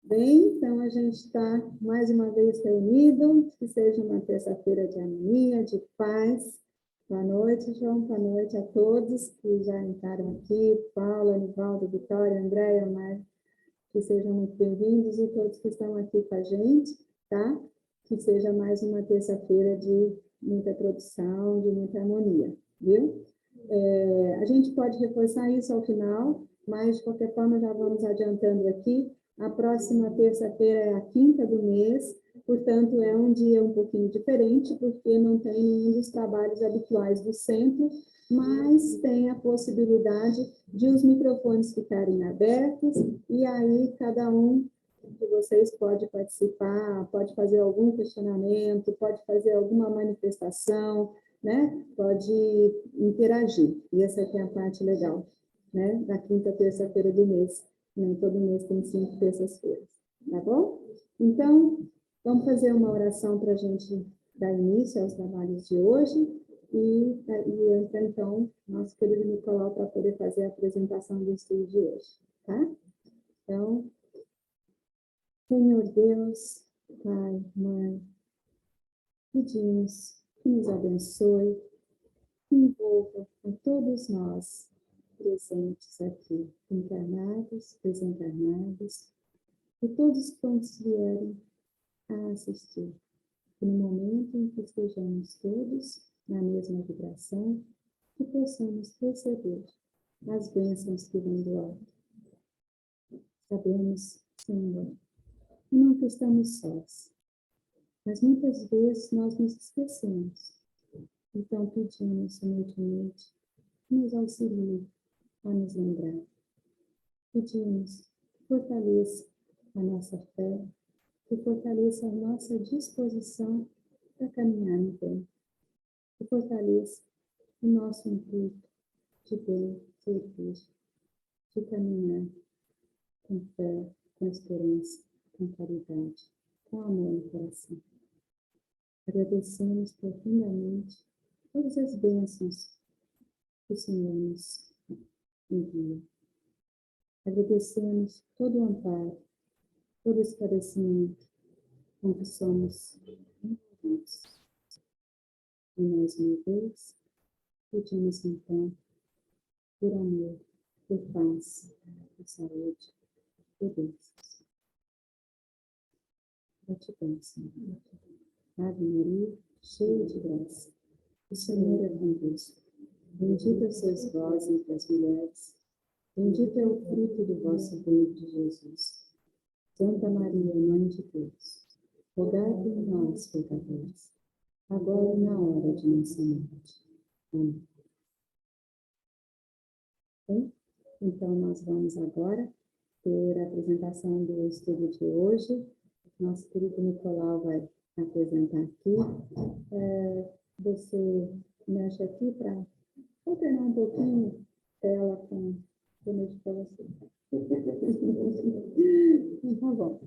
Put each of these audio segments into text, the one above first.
Bem, então a gente está mais uma vez reunido, que seja uma terça-feira de harmonia, de paz. Boa noite, João, boa noite a todos que já entraram aqui, Paula, Anivaldo, Vitória, Andréia, Mar, que sejam muito bem-vindos e todos que estão aqui com a gente, tá? Que seja mais uma terça-feira de muita produção, de muita harmonia, viu? A gente pode reforçar isso ao final, mas de qualquer forma já vamos adiantando aqui. A próxima terça-feira é a quinta do mês, portanto é um dia um pouquinho diferente, porque não tem nenhum dos trabalhos habituais do centro, mas tem a possibilidade de os microfones ficarem abertos, e aí cada um de vocês pode participar, pode fazer algum questionamento, pode fazer alguma manifestação, né? Pode interagir. E essa aqui é a parte legal, né? Da quinta terça-feira do mês. Nem todo mês tem 5 terças-feiras, tá bom? Então, vamos fazer uma oração para a gente dar início aos trabalhos de hoje e entra, então, nosso querido Nicolau para poder fazer a apresentação do estudo de hoje, tá? Então, Senhor Deus, Pai, Mãe, pedimos que nos abençoe, que envolva a todos nós presentes aqui, encarnados, desencarnados, e todos quantos vierem a assistir. Que no momento em que estejamos todos na mesma vibração, que possamos receber as bênçãos que vêm do alto. Sabemos, Senhor, que nunca estamos sós, mas muitas vezes nós nos esquecemos. Então pedimos humildemente que nos auxilie a nos lembrar. Pedimos que fortaleça a nossa fé, que fortaleça a nossa disposição para caminhar no bem, que fortaleça o nosso intuito de bem, de caminhar com fé, com esperança, com caridade, com amor no coração. Agradecemos profundamente todas as bênçãos que o Senhor nos envia. Agradecemos todo o amparo, todo o esclarecimento com que somos envolvidos. E mais uma vez, pedimos então por amor, por paz, por saúde, por bênçãos. Gratidão, Senhor. Ave Maria, cheia de graça, o Senhor é convosco. Bendita sois vós entre as mulheres, bendito é o fruto do vosso ventre, Jesus. Santa Maria, Mãe de Deus, rogai por nós, pecadores, agora e na hora de nossa morte. Amém. Bem, então nós vamos agora ter a apresentação do estudo de hoje. Nosso querido Nicolau vai apresentar aqui. Você mexe aqui para alternar um pouquinho tela com o para você. Tá bom.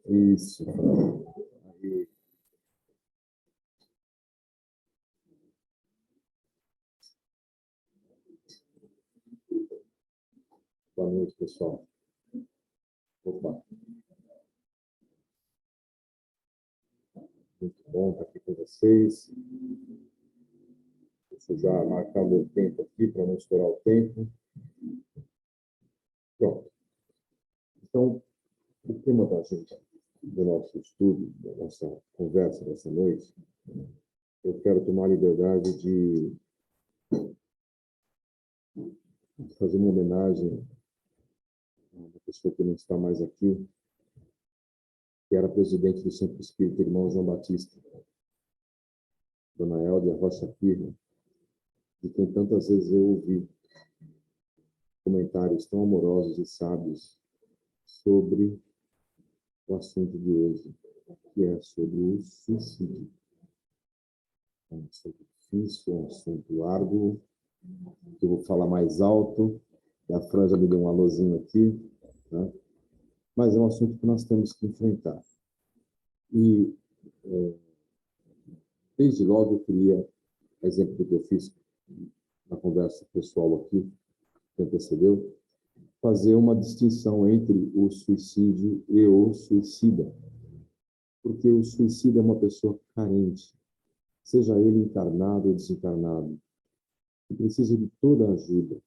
Isso. Aí. Boa noite, pessoal. Opa. Muito bom estar aqui com vocês. Vou precisar marcar o meu tempo aqui para não estourar o tempo. Pronto. Então, o tema do nosso estudo, da nossa conversa dessa noite, eu quero tomar a liberdade de fazer uma homenagem a uma pessoa que não está mais aqui, que era presidente do Centro Espírita Irmão João Batista, Dona Eldia Rocha Pirro, de quem tantas vezes eu ouvi comentários tão amorosos e sábios sobre o assunto de hoje, que é sobre o suicídio. É um assunto difícil, é um assunto árduo, que eu vou falar mais alto, e a Fran já me deu um alôzinho aqui, né? Mas é um assunto que nós temos que enfrentar. E, desde logo, eu queria exemplo que eu fiz na conversa pessoal aqui, que antecedeu, fazer uma distinção entre o suicídio e o suicida. Porque o suicida é uma pessoa carente, seja ele encarnado ou desencarnado, que precisa de toda a ajuda,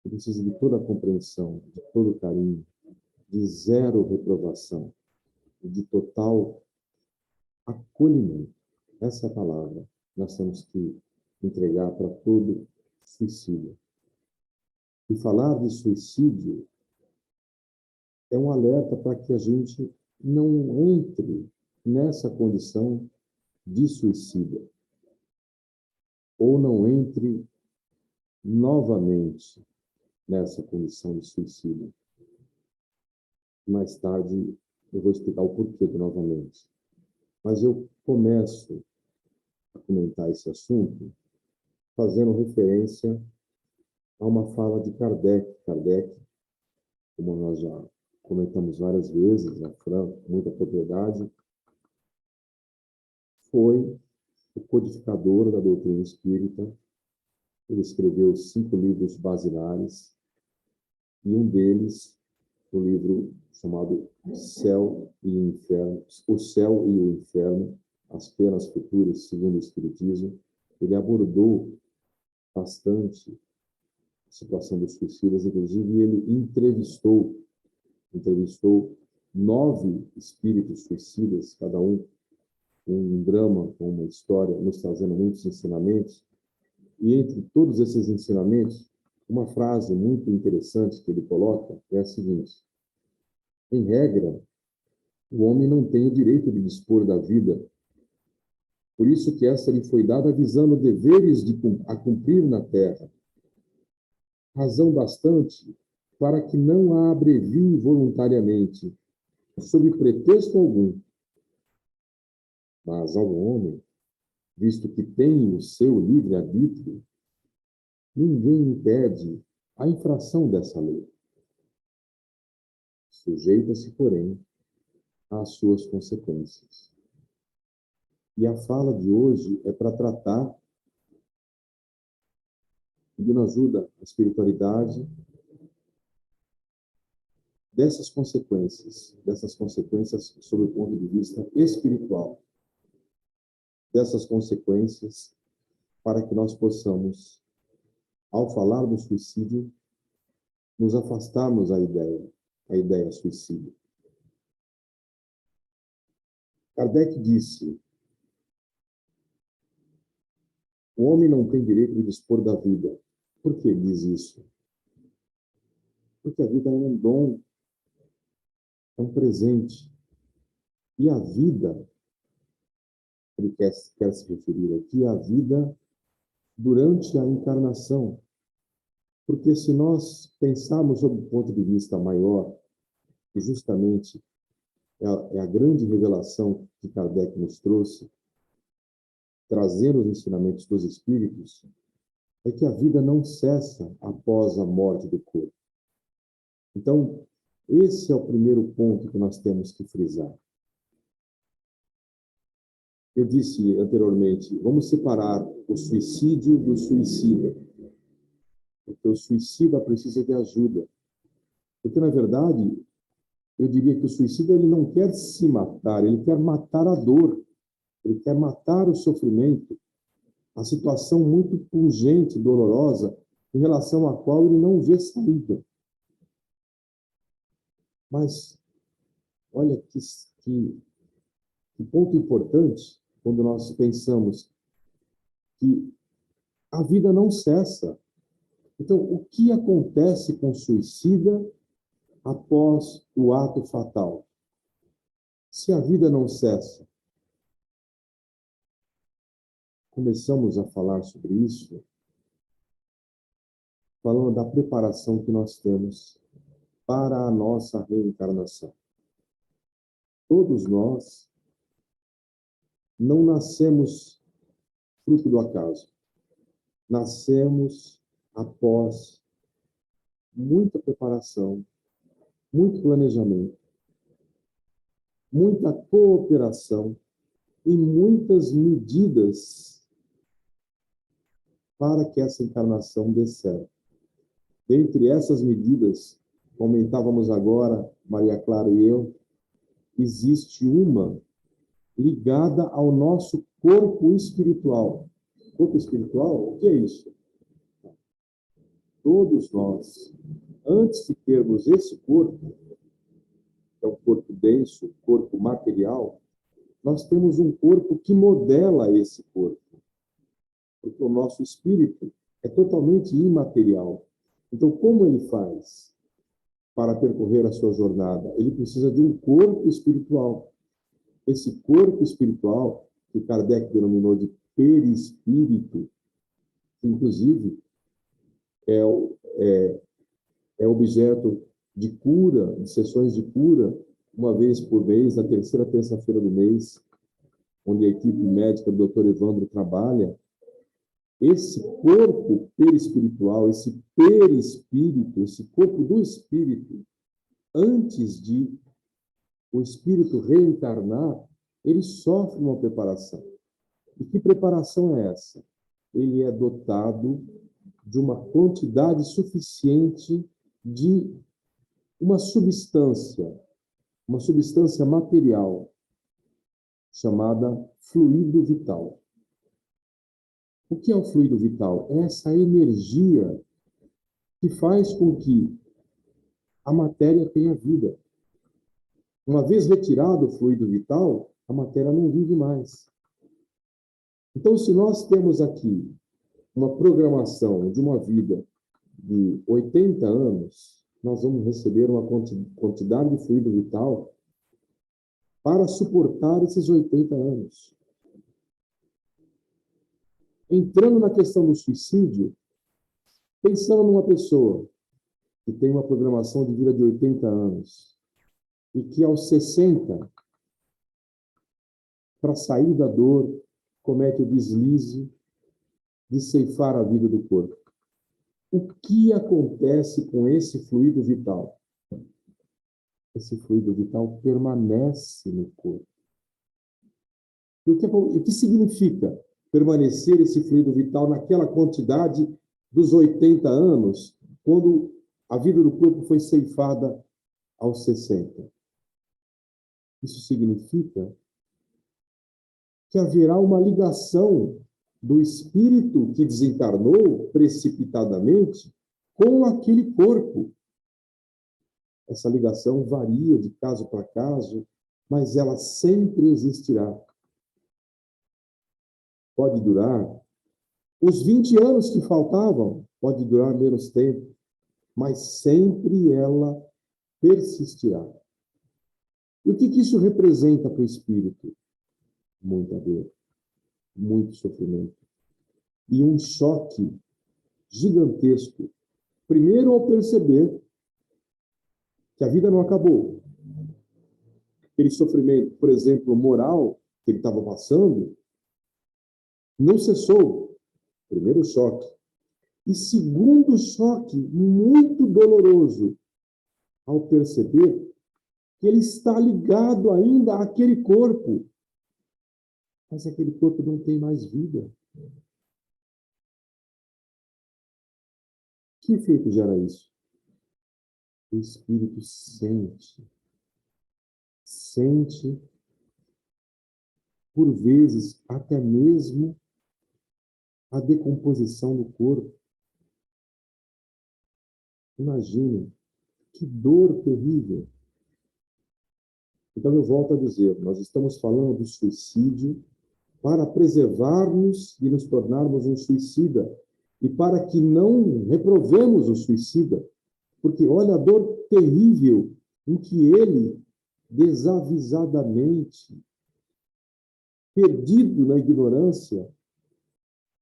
que precisa de toda a compreensão, de todo o carinho, de zero reprovação, de total acolhimento. Essa é a palavra que nós temos que entregar para todo suicídio. E falar de suicídio é um alerta para que a gente não entre nessa condição de suicida, ou não entre novamente nessa condição de suicídio. Mais tarde eu vou explicar o porquê do novamente. Mas eu começo a comentar esse assunto fazendo referência a uma fala de Kardec. Kardec, como nós já comentamos várias vezes, a Fran, com muita propriedade, foi o codificador da doutrina espírita. Ele escreveu 5 livros basilares, e um deles, o livro chamado Céu e Inferno, O Céu e o Inferno, as Penas Futuras, segundo o Espiritismo. Ele abordou bastante a situação dos suicidas, inclusive ele entrevistou 9 espíritos suicidas, cada um com um drama, com uma história, nos trazendo muitos ensinamentos. E entre todos esses ensinamentos, uma frase muito interessante que ele coloca é a seguinte: em regra, o homem não tem o direito de dispor da vida. Por isso que esta lhe foi dada visando deveres a cumprir na terra. Razão bastante para que não a abrevie voluntariamente, sob pretexto algum. Mas ao homem, visto que tem o seu livre-arbítrio, ninguém impede a infração dessa lei. Sujeita-se, porém, às suas consequências. E a fala de hoje é para tratar, pedindo ajuda à espiritualidade, dessas consequências sob o ponto de vista espiritual, dessas consequências para que nós possamos, ao falar do suicídio, nos afastarmos da ideia suicida. Kardec disse: o homem não tem direito de dispor da vida. Por que ele diz isso? Porque a vida é um dom, é um presente. E a vida, ele quer se referir aqui à vida durante a encarnação. Porque se nós pensarmos sob o ponto de vista maior, que justamente é a grande revelação que Kardec nos trouxe, trazendo os ensinamentos dos Espíritos, é que a vida não cessa após a morte do corpo. Então, esse é o primeiro ponto que nós temos que frisar. Eu disse anteriormente, vamos separar o suicídio do suicida. Porque o suicida precisa de ajuda. Porque, na verdade, eu diria que o suicida ele não quer se matar, ele quer matar a dor, ele quer matar o sofrimento, a situação muito pungente, dolorosa, em relação à qual ele não vê saída. Mas, olha que ponto importante quando nós pensamos que a vida não cessa. Então, o que acontece com o suicida após o ato fatal? Se a vida não cessa, começamos a falar sobre isso, falando da preparação que nós temos para a nossa reencarnação. Todos nós não nascemos fruto do acaso. Nascemos após muita preparação, muito planejamento, muita cooperação e muitas medidas para que essa encarnação dê certo. Dentre essas medidas, comentávamos agora, Maria Clara e eu, existe uma ligada ao nosso corpo espiritual. Corpo espiritual, o que é isso? Todos nós, antes de termos esse corpo, que é um corpo denso, corpo material, nós temos um corpo que modela esse corpo. Porque o nosso espírito é totalmente imaterial. Então, como ele faz para percorrer a sua jornada? Ele precisa de um corpo espiritual. Esse corpo espiritual, que Kardec denominou de perispírito, inclusive, é objeto de cura, de sessões de cura, uma vez por mês, na terceira terça-feira do mês, onde a equipe médica do Dr. Evandro trabalha. Esse corpo perispiritual, esse perispírito, esse corpo do espírito, antes de o espírito reencarnar, ele sofre uma preparação. E que preparação é essa? Ele é dotado de uma quantidade suficiente de uma substância material, chamada fluido vital. O que é o fluido vital? É essa energia que faz com que a matéria tenha vida. Uma vez retirado o fluido vital, a matéria não vive mais. Então, se nós temos aqui uma programação de uma vida de 80 anos, nós vamos receber uma quantidade de fluido vital para suportar esses 80 anos. Entrando na questão do suicídio, pensando numa pessoa que tem uma programação de vida de 80 anos e que aos 60, para sair da dor, comete o deslize de ceifar a vida do corpo. O que acontece com esse fluido vital? Esse fluido vital permanece no corpo. E o que significa permanecer esse fluido vital naquela quantidade dos 80 anos, quando a vida do corpo foi ceifada aos 60? Isso significa que haverá uma ligação do espírito que desencarnou precipitadamente com aquele corpo. Essa ligação varia de caso para caso, mas ela sempre existirá. Pode durar os 20 anos que faltavam, pode durar menos tempo, mas sempre ela persistirá. E o que isso representa para o espírito? Muita dor, muito sofrimento e um choque gigantesco. Primeiro, ao perceber que a vida não acabou. Aquele sofrimento, por exemplo, moral que ele estava passando, não cessou. Primeiro choque. E segundo choque, muito doloroso, ao perceber que ele está ligado ainda àquele corpo. Mas aquele corpo não tem mais vida. Que efeito gera isso? O espírito sente, por vezes, até mesmo a decomposição do corpo. Imagine, que dor terrível. Então, eu volto a dizer, nós estamos falando do suicídio para preservar-nos e nos tornarmos um suicida, e para que não reprovemos o suicida, porque olha a dor terrível em que ele, desavisadamente, perdido na ignorância,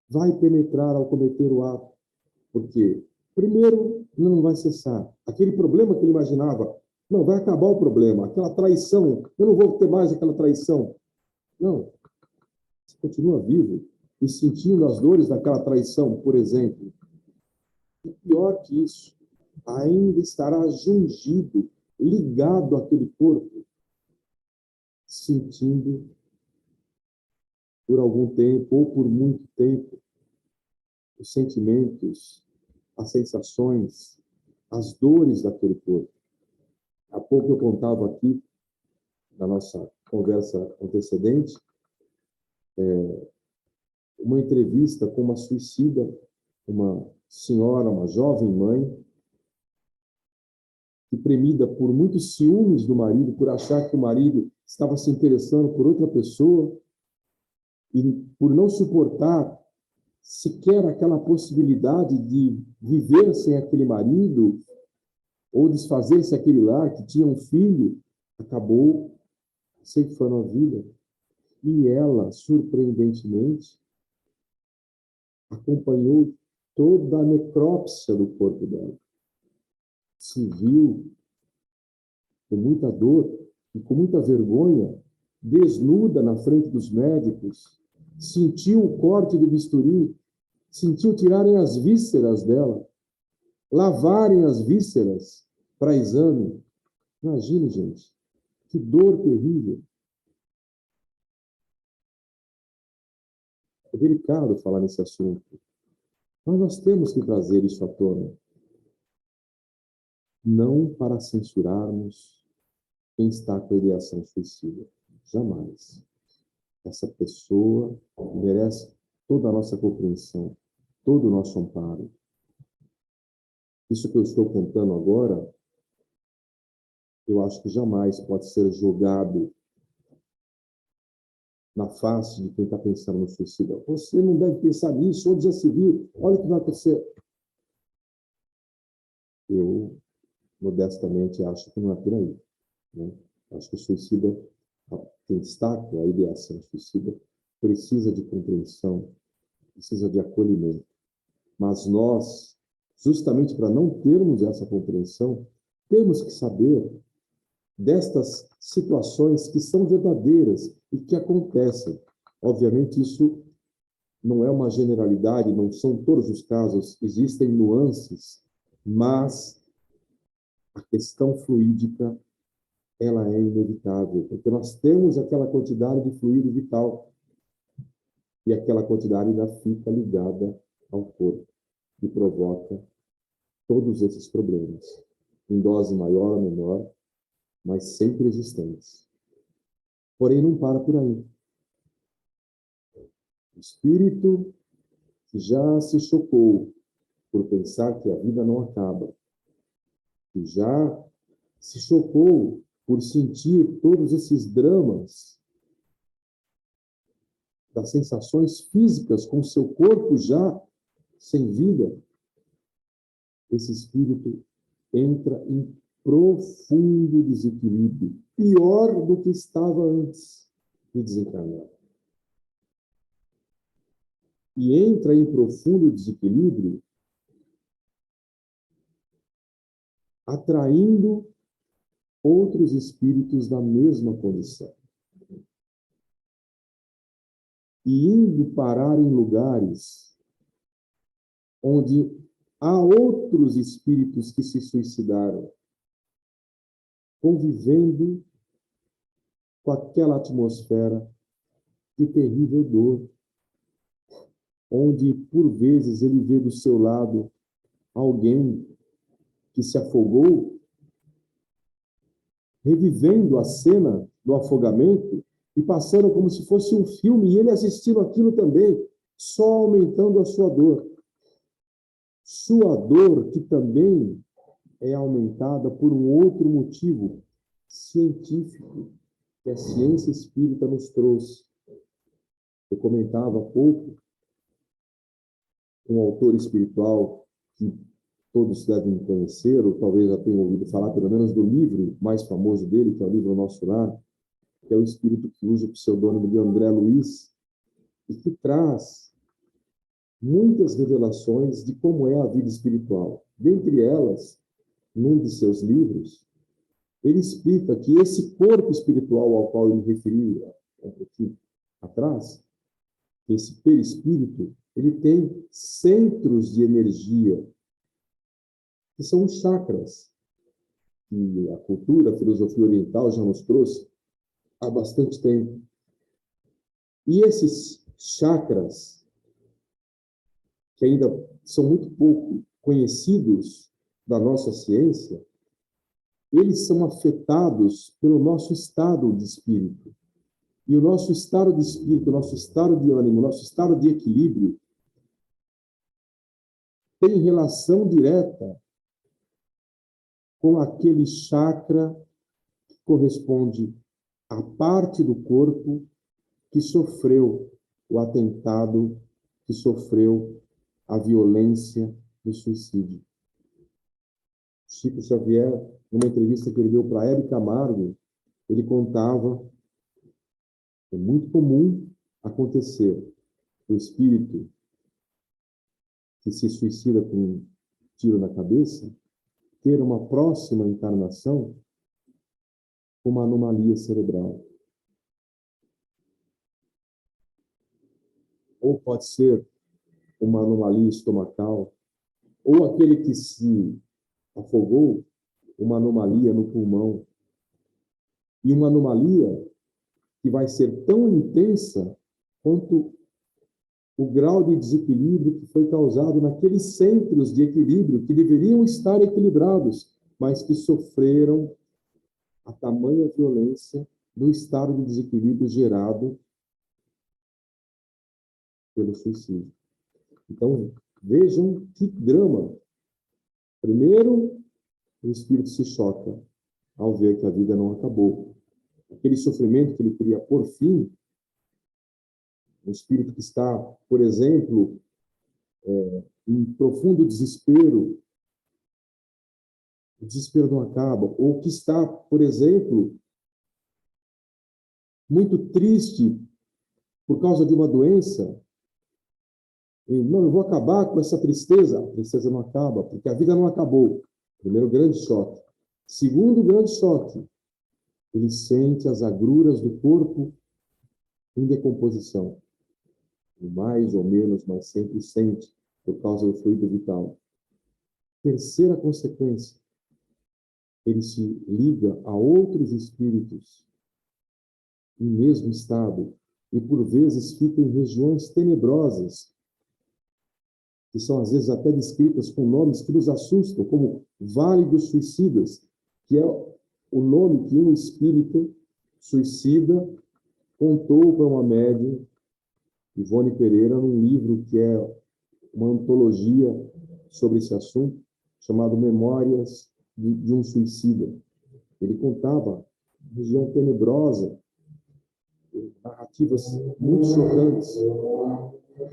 vai penetrar ao cometer o ato. Porque, primeiro, não vai cessar. Aquele problema que ele imaginava, não, vai acabar o problema. Aquela traição, eu não vou ter mais aquela traição. Não. Você continua vivo e sentindo as dores daquela traição, por exemplo. E pior que isso, ainda estará jungido, ligado àquele corpo, sentindo por algum tempo ou por muito tempo os sentimentos, as sensações, as dores daquele corpo. Há pouco eu contava aqui, na nossa conversa antecedente, uma entrevista com uma suicida, uma senhora, uma jovem mãe, que, premida por muitos ciúmes do marido, por achar que o marido estava se interessando por outra pessoa, e por não suportar sequer aquela possibilidade de viver sem aquele marido, ou desfazer-se aquele lar, que tinha um filho, acabou ceifando a vida. E ela, surpreendentemente, acompanhou toda a necrópsia do corpo dela. Se viu com muita dor e com muita vergonha, desnuda na frente dos médicos, sentiu o corte do bisturi, sentiu tirarem as vísceras dela, lavarem as vísceras para exame. Imagine, gente, que dor terrível. É delicado falar nesse assunto, mas nós temos que trazer isso à tona. Não para censurarmos quem está com a ideação suicida. Jamais. Essa pessoa merece toda a nossa compreensão, todo o nosso amparo. Isso que eu estou contando agora, eu acho que jamais pode ser jogado na face de quem está pensando no suicídio. Você não deve pensar nisso, onde já se viu, olha o que vai acontecer. Eu, modestamente, acho que não é por aí, né? Acho que o suicida, quem está com a ideação suicida, precisa de compreensão, precisa de acolhimento. Mas nós, justamente para não termos essa compreensão, temos que saber destas situações que são verdadeiras e que acontecem. Obviamente, isso não é uma generalidade, não são todos os casos, existem nuances, mas a questão fluídica, ela é inevitável, porque nós temos aquela quantidade de fluido vital e aquela quantidade ainda fica ligada ao corpo e provoca todos esses problemas, em dose maior ou menor, mas sempre existentes. Porém, não para por aí. O espírito que já se chocou por pensar que a vida não acaba, que já se chocou por sentir todos esses dramas das sensações físicas com seu corpo já sem vida, esse espírito entra em profundo desequilíbrio, pior do que estava antes de desencarnar. E entra em profundo desequilíbrio, atraindo outros espíritos da mesma condição. E indo parar em lugares onde há outros espíritos que se suicidaram, convivendo com aquela atmosfera de terrível dor, onde, por vezes, ele vê do seu lado alguém que se afogou, revivendo a cena do afogamento e passando como se fosse um filme, e ele assistindo aquilo também, só aumentando a sua dor. Sua dor que também é aumentada por um outro motivo científico que a ciência espírita nos trouxe. Eu comentava há pouco um autor espiritual que todos devem conhecer, ou talvez já tenham ouvido falar, pelo menos do livro mais famoso dele, que é o livro Nosso Lar, que é o espírito que usa o pseudônimo de André Luiz, e que traz muitas revelações de como é a vida espiritual. Dentre elas, num de seus livros, ele explica que esse corpo espiritual ao qual ele referia um pouquinho atrás, esse perispírito, ele tem centros de energia, que são os chakras, que a cultura, a filosofia oriental já nos trouxe há bastante tempo. E esses chakras, que ainda são muito pouco conhecidos da nossa ciência, eles são afetados pelo nosso estado de espírito. E o nosso estado de espírito, o nosso estado de ânimo, o nosso estado de equilíbrio tem relação direta com aquele chakra que corresponde à parte do corpo que sofreu o atentado, que sofreu a violência do suicídio. Chico Xavier, numa entrevista que ele deu para Hebe Camargo, ele contava que é muito comum acontecer o espírito que se suicida com um tiro na cabeça ter uma próxima encarnação com uma anomalia cerebral. Ou pode ser uma anomalia estomacal, ou aquele que se afogou, uma anomalia no pulmão. E uma anomalia que vai ser tão intensa quanto o grau de desequilíbrio que foi causado naqueles centros de equilíbrio que deveriam estar equilibrados, mas que sofreram a tamanha violência do estado de desequilíbrio gerado pelo suicídio. Então, vejam que drama. Primeiro, o espírito se choca ao ver que a vida não acabou. Aquele sofrimento que ele queria por fim, um espírito que está, por exemplo, em profundo desespero, o desespero não acaba, ou que está, por exemplo, muito triste por causa de uma doença, e, não, eu vou acabar com essa tristeza. A tristeza não acaba, porque a vida não acabou. Primeiro grande choque. Segundo grande choque, ele sente as agruras do corpo em decomposição. Mais ou menos, mas sempre sente, por causa do fluido vital. Terceira consequência, ele se liga a outros espíritos em mesmo estado e, por vezes, fica em regiões tenebrosas, que são, às vezes, até descritas com nomes que nos assustam, como Vale dos Suicidas, que é o nome que um espírito suicida contou para uma médium, Ivone Pereira, num livro que é uma antologia sobre esse assunto, chamado Memórias de um Suicida. Ele contava região tenebrosa, narrativas muito chocantes.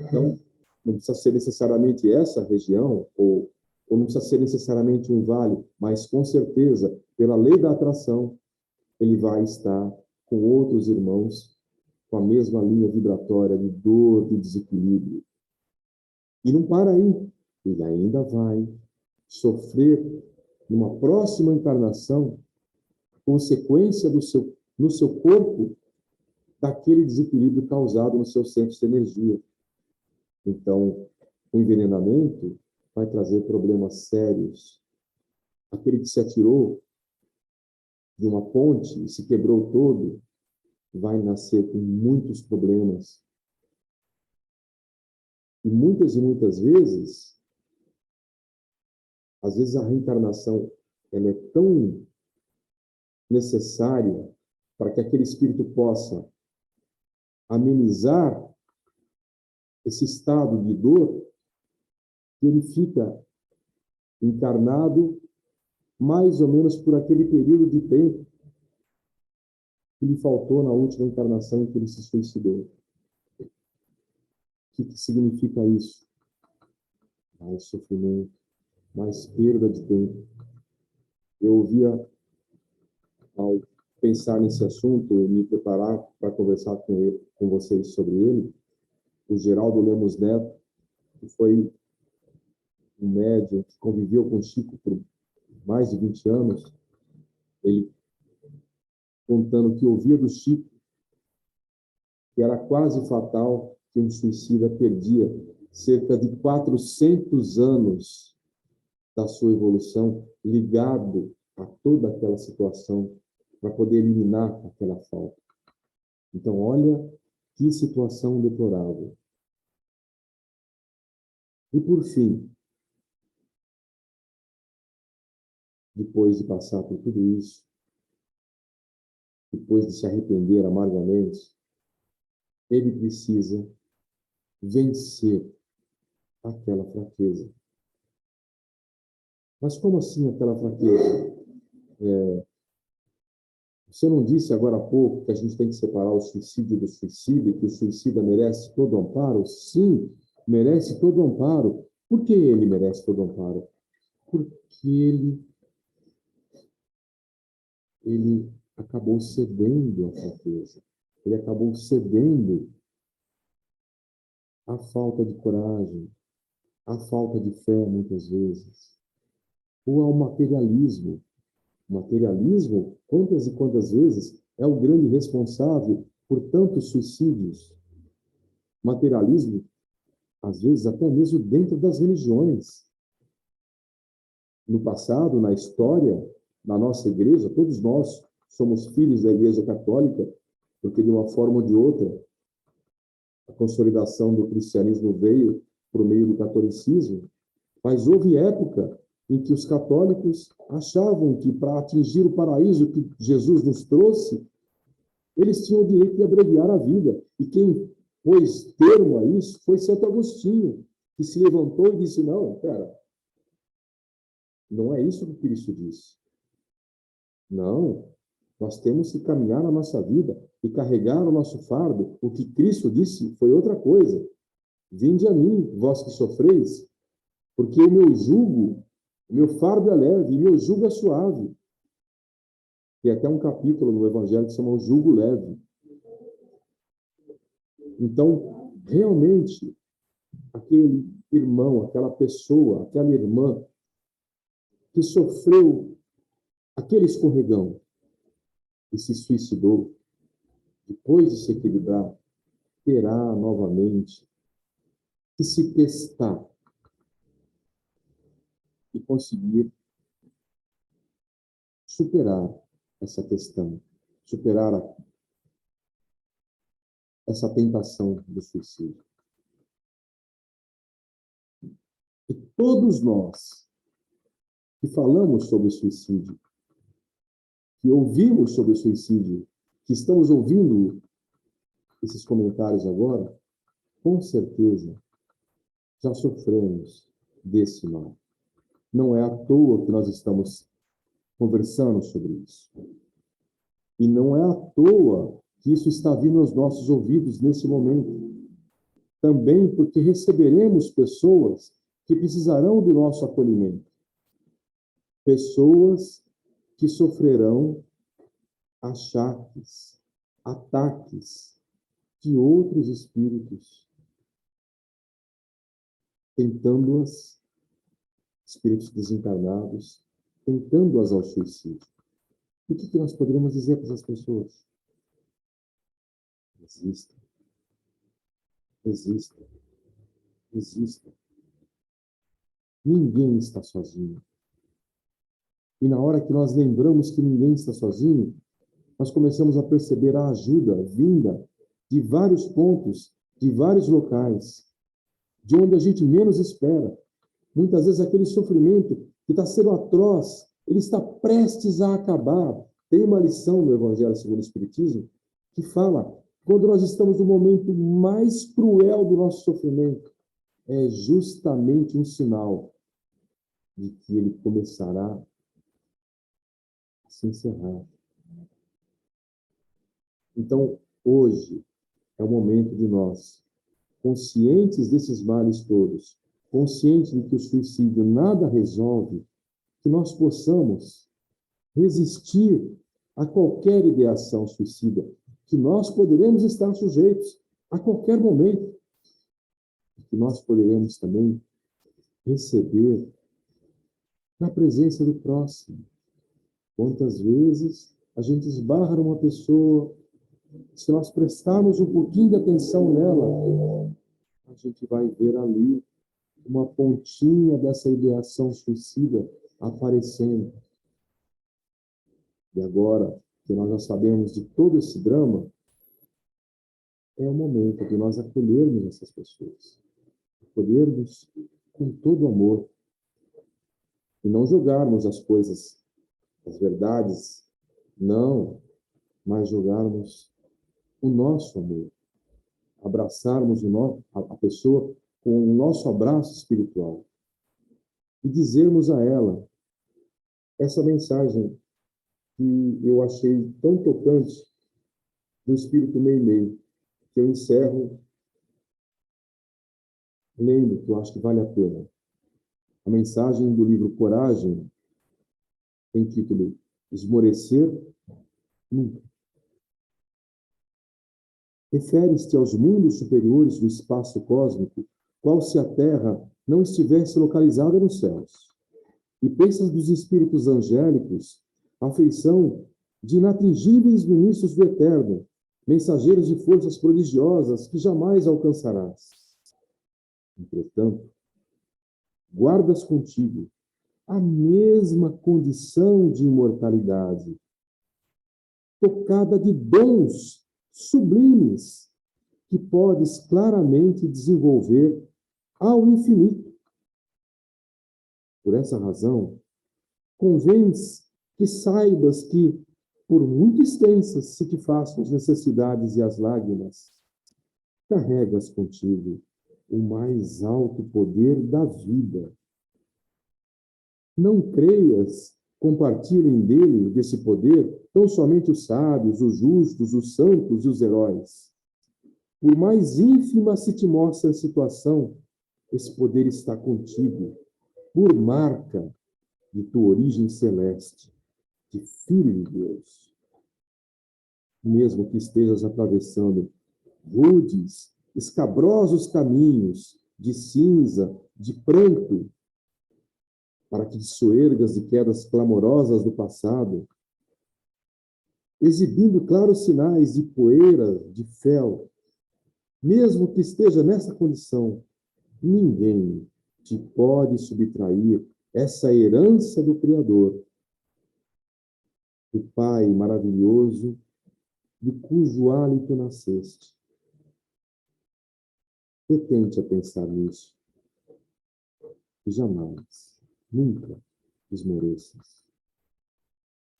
Então, não precisa ser necessariamente essa região, ou não precisa ser necessariamente um vale, mas, com certeza, pela lei da atração, ele vai estar com outros irmãos com a mesma linha vibratória de dor, de desequilíbrio. E não para aí. Ele ainda vai sofrer, numa próxima encarnação, consequência no seu corpo daquele desequilíbrio causado nos seus centros de energia. Então, o envenenamento vai trazer problemas sérios. Aquele que se atirou de uma ponte e se quebrou todo, vai nascer com muitos problemas. E muitas vezes, a reencarnação ela é tão necessária para que aquele espírito possa amenizar esse estado de dor, que ele fica encarnado mais ou menos por aquele período de tempo que lhe faltou na última encarnação em que ele se suicidou. O que significa isso? Mais sofrimento, mais perda de tempo. Eu ouvia, ao pensar nesse assunto, me preparar para conversar com vocês sobre ele, o Geraldo Lemos Neto, que foi um médium que conviveu com Chico por mais de 20 anos, ele contando que ouvia do Chico que era quase fatal que um suicida perdia cerca de 400 anos da sua evolução ligado a toda aquela situação para poder eliminar aquela falta. Então, olha que situação deplorável. E, por fim, depois de passar por tudo isso, depois de se arrepender amargamente, ele precisa vencer aquela fraqueza. Mas como assim aquela fraqueza? Você não disse agora há pouco que a gente tem que separar o suicídio do suicida e que o suicida merece todo amparo? Sim, merece todo amparo. Por que ele merece todo amparo? Porque ele acabou cedendo à fraqueza. Ele acabou cedendo à falta de coragem, à falta de fé, muitas vezes, ou ao materialismo. O materialismo, quantas e quantas vezes, é o grande responsável por tantos suicídios. Materialismo, às vezes, até mesmo dentro das religiões. No passado, na história, na nossa igreja, todos nós somos filhos da Igreja Católica, porque de uma forma ou de outra, a consolidação do cristianismo veio por meio do catolicismo, mas houve época em que os católicos achavam que para atingir o paraíso que Jesus nos trouxe, eles tinham o direito de abreviar a vida. E quem pôs termo a isso foi Santo Agostinho, que se levantou e disse, não, pera, não é isso que Cristo disse. Não, nós temos que caminhar na nossa vida e carregar o nosso fardo. O que Cristo disse foi outra coisa. Vinde a mim, vós que sofreis, porque o meu jugo, o meu fardo é leve e meu jugo é suave. Tem até um capítulo no Evangelho que se chama o jugo leve. Então, realmente, aquele irmão, aquela pessoa, aquela irmã que sofreu aquele escorregão e se suicidou, depois de se equilibrar, terá novamente que se testar e conseguir superar essa questão, superar essa tentação do suicídio. E todos nós que falamos sobre suicídio, que ouvimos sobre suicídio, que estamos ouvindo esses comentários agora, com certeza já sofremos desse mal. Não é à toa que nós estamos conversando sobre isso. E não é à toa que isso está vindo aos nossos ouvidos nesse momento. Também porque receberemos pessoas que precisarão do nosso acolhimento. Pessoas que sofrerão achaques, ataques de outros espíritos, tentando-as, espíritos desencarnados, tentando-as ao suicídio. E o que nós poderíamos dizer para essas pessoas? Resistam, resistam, resistam. Ninguém está sozinho. E na hora que nós lembramos que ninguém está sozinho, nós começamos a perceber a ajuda vinda de vários pontos, de vários locais, de onde a gente menos espera. Muitas vezes aquele sofrimento que está sendo atroz, ele está prestes a acabar. Tem uma lição no Evangelho segundo o Espiritismo que fala, quando nós estamos no momento mais cruel do nosso sofrimento, é justamente um sinal de que ele começará a se encerrar. Então, hoje é o momento de nós, conscientes desses males todos, conscientes de que o suicídio nada resolve, que nós possamos resistir a qualquer ideação suicida, que nós poderemos estar sujeitos a qualquer momento, que nós poderemos também receber na presença do próximo. Quantas vezes a gente esbarra numa pessoa, se nós prestarmos um pouquinho de atenção nela, a gente vai ver ali uma pontinha dessa ideação suicida aparecendo. E agora que nós já sabemos de todo esse drama, é o momento de nós acolhermos essas pessoas. Acolhermos com todo amor, e não jogarmos as coisas, as verdades, não, mas jogarmos o nosso amor, abraçarmos a pessoa com o nosso abraço espiritual e dizermos a ela essa mensagem que eu achei tão tocante do Espírito Meimei, que eu encerro lendo, que eu acho que vale a pena. A mensagem do livro Coragem, tem título Esmorecer Nunca. Refere-se aos mundos superiores do espaço cósmico, qual se a Terra não estivesse localizada nos céus. E pensas dos espíritos angélicos, a feição de inatingíveis ministros do Eterno, mensageiros de forças prodigiosas que jamais alcançarás. Entretanto, guardas contigo a mesma condição de imortalidade, tocada de dons sublimes que podes claramente desenvolver ao infinito. Por essa razão, convém-se que saibas que, por muito extensas se te façam as necessidades e as lágrimas, carregas contigo o mais alto poder da vida. Não creias compartilhem desse poder, tão somente os sábios, os justos, os santos e os heróis. Por mais ínfima se te mostre a situação, esse poder está contigo, por marca de tua origem celeste, de filho de Deus. Mesmo que estejas atravessando rudes, escabrosos caminhos de cinza, de pranto, para que te soergas de quedas clamorosas do passado, exibindo claros sinais de poeira, de fel, mesmo que esteja nessa condição, ninguém te pode subtrair essa herança do Criador, do Pai maravilhoso, de cujo hálito nasceste. Detente a pensar nisso, e jamais, nunca esmoreças.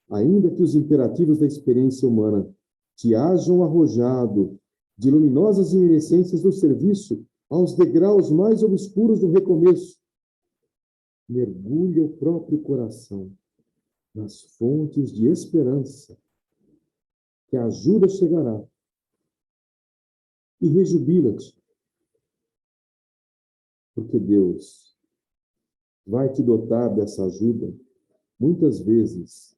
Ainda que os imperativos da experiência humana te hajam arrojado de luminosas iminências do serviço aos degraus mais obscuros do recomeço, mergulha o próprio coração nas fontes de esperança, que a ajuda chegará, e rejubila-te, porque Deus vai te dotar dessa ajuda, muitas vezes,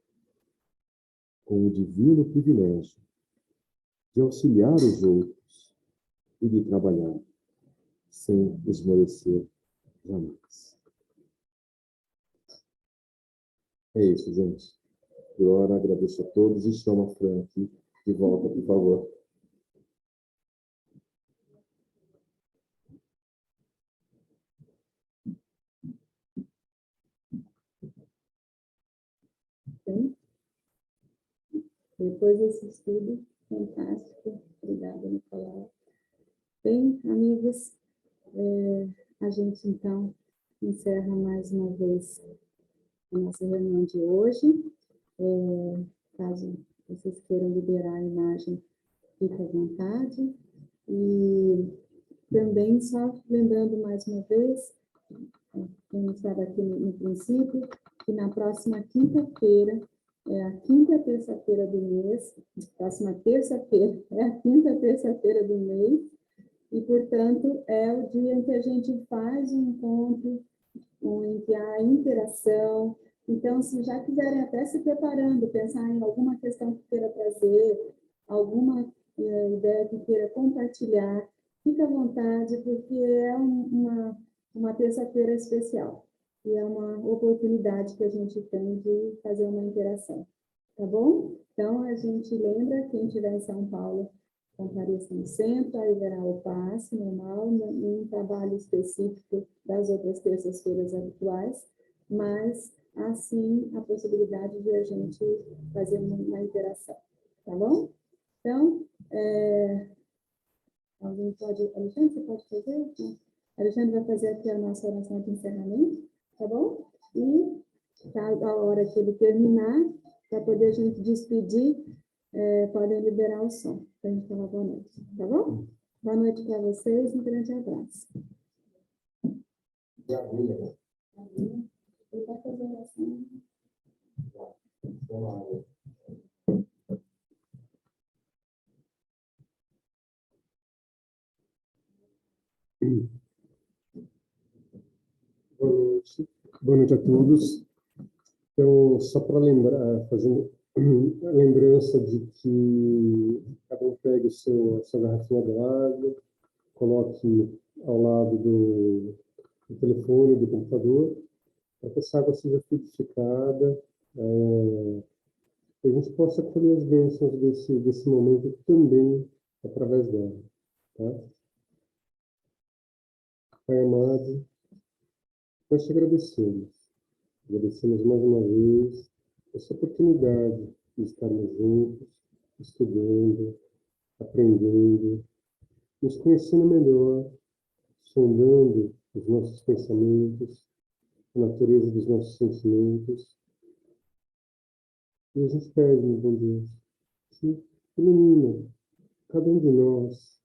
com o divino privilégio de auxiliar os outros e de trabalhar sem esmorecer jamais. É isso, gente. Por hora, agradeço a todos e chamo a Fran aqui de volta, por favor. Bem, depois desse estudo fantástico, obrigada, Nicolau. Bem, amigos, a gente então encerra mais uma vez a nossa reunião de hoje. Caso vocês queiram liberar a imagem, fique à vontade. E também, só lembrando mais uma vez, quem estava aqui no princípio, que na próxima quinta-feira, é a quinta terça-feira do mês, próxima terça-feira é a quinta terça-feira do mês, e, portanto, é o dia em que a gente faz um encontro, em que há interação. Então, se já quiserem até se preparando, pensar em alguma questão que queira trazer, alguma ideia que queira compartilhar, fique à vontade, porque é uma terça-feira especial. E é uma oportunidade que a gente tem de fazer uma interação. Tá bom? Então, a gente lembra, quem estiver em São Paulo, compareça no centro, aí verá o passe normal, um trabalho específico das outras terças-feiras habituais, mas, assim, a possibilidade de a gente fazer uma interação, tá bom? Então, alguém pode, Alexandre, você pode fazer? Alexandre vai fazer aqui a nossa oração de encerramento, tá bom? E tá, a hora que ele terminar, para poder a gente despedir, podem liberar o som, para a gente falar boa noite, tá bom? Boa noite para vocês, um grande abraço. Ele vai fazer a oração. Boa noite a todos. Então, só para lembrar, fazendo a lembrança de que cada um pegue a sua garrafinha de água, coloque ao lado do telefone, do computador, para que essa água seja frutificada, que a gente possa colher as bênçãos desse momento também através dela. Tá? Pai amado, nós te agradecemos. Agradecemos mais uma vez essa oportunidade de estarmos juntos, estudando, aprendendo, nos conhecendo melhor, sondando os nossos pensamentos, a natureza dos nossos sentimentos. E a gente pede, meu bom Deus, que ilumina cada um de nós,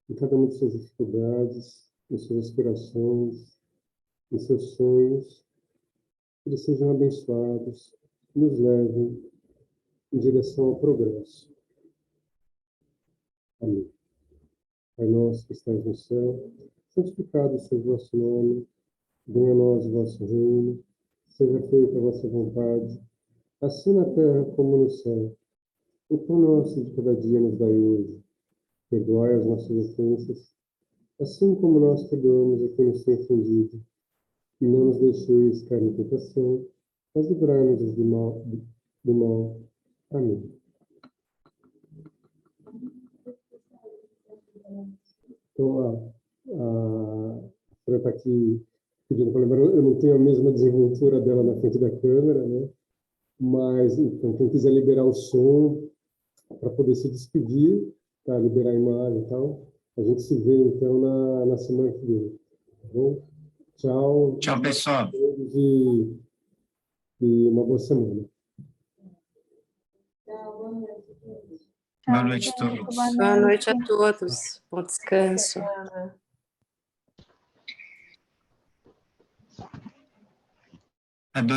em cada uma de suas dificuldades, em suas aspirações, em seus sonhos, que eles sejam abençoados, que nos levem em direção ao progresso. Amém. Pai nosso que estás no céu, santificado seja o vosso nome, venha a nós o vosso reino, seja feita a vossa vontade, assim na terra como no céu. O pão nosso de cada dia nos dai hoje, perdoai as nossas ofensas, assim como nós perdoamos a quem nos tem ofendido, e não nos deixeis cair em tentação, mas livrai-nos do mal. Amém. Então, a Fran está aqui pedindo para lembrar, eu não tenho a mesma desenvoltura dela na frente da câmera, né? Mas, então, quem quiser liberar o som para poder se despedir, tá? Liberar a imagem e tal, a gente se vê, então, na semana que vem. Tá bom? Tchau. Tchau, pessoal. E uma boa semana. Boa noite a todos. Boa noite a todos. Bom descanso.